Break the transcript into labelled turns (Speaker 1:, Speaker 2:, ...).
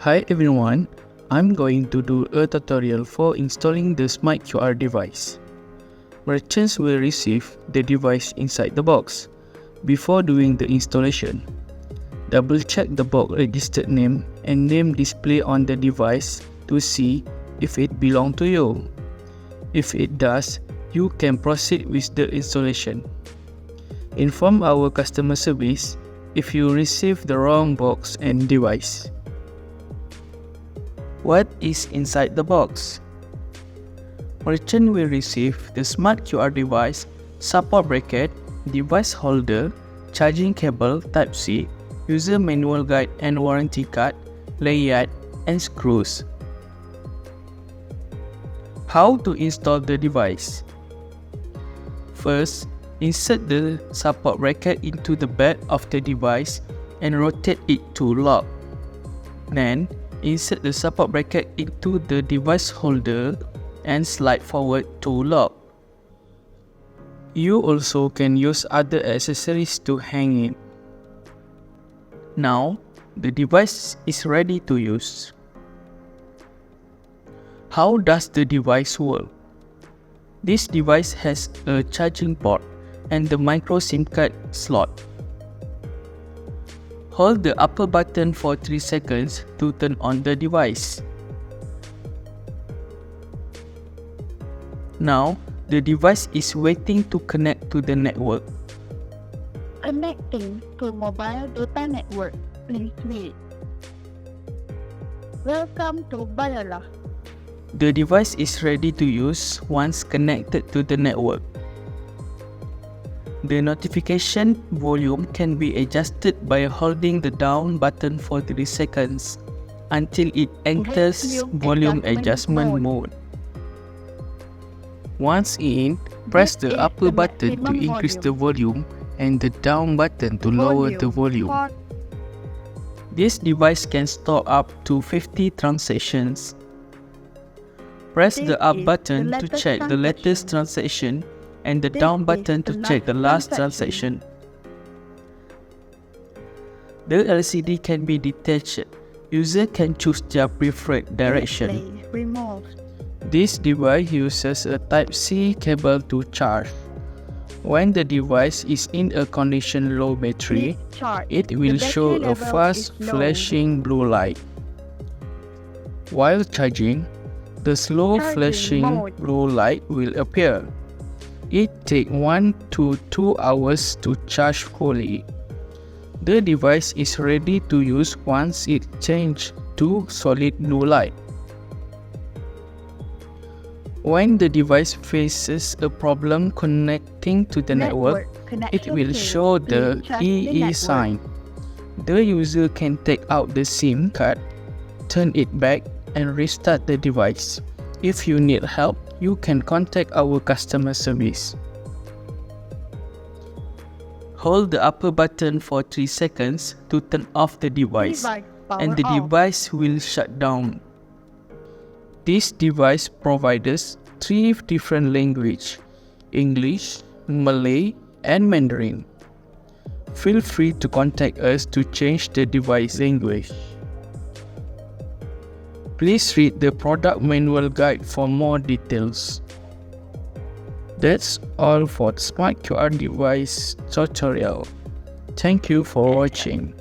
Speaker 1: Hi everyone, I'm going to do a tutorial for installing the Smart QR device. Merchants will receive the device inside the box. Before doing the installation, double check the box registered name and name displayed on the device to see if it belongs to you. If it does, you can proceed with the installation. Inform our customer service if you receive the wrong box and device. What is inside the box? Merchant will receive the Smart QR device, support bracket, device holder, charging cable Type-C, user manual guide and warranty card, layout, and screws. How to install the device? First, insert the support bracket into the back of the device and rotate it to lock. Then, insert the support bracket into the device holder and slide forward to lock. You also can use other accessories to hang it. Now, the device is ready to use. How does the device work? This device has a charging port and the micro SIM card slot. Hold the upper button for 3 seconds to turn on the device. Now, the device is waiting to connect to the network.
Speaker 2: Connecting to mobile data network. Please wait. Welcome to Bayala.
Speaker 1: The device is ready to use once connected to the network. The notification volume can be adjusted by holding the down button for 3 seconds until it enters volume adjustment mode. Once in, press the upper button to increase the volume and the down button to lower the volume. This device can store up to 50 transactions. Press the up button to check the latest transaction and the down button to check the last transaction. The LCD can be detached. User can choose their preferred direction. This device uses a Type-C cable to charge. When the device is in a condition low battery, it will show a fast flashing blue light. While charging, the slow flashing blue light will appear. It takes 1 to 2 hours to charge fully. The device is ready to use once it changes to solid blue light. When the device faces a problem connecting to the network, it will show the EE sign. The user can take out the SIM card, turn it back, and restart the device. If you need help, you can contact our customer service. Hold the upper button for 3 seconds to turn off the device, and the device will shut down. This device provides 3 different languages: English, Malay, and Mandarin. Feel free to contact us to change the device language. Please read the product manual guide for more details. That's all for the Smart QR device tutorial. Thank you for watching.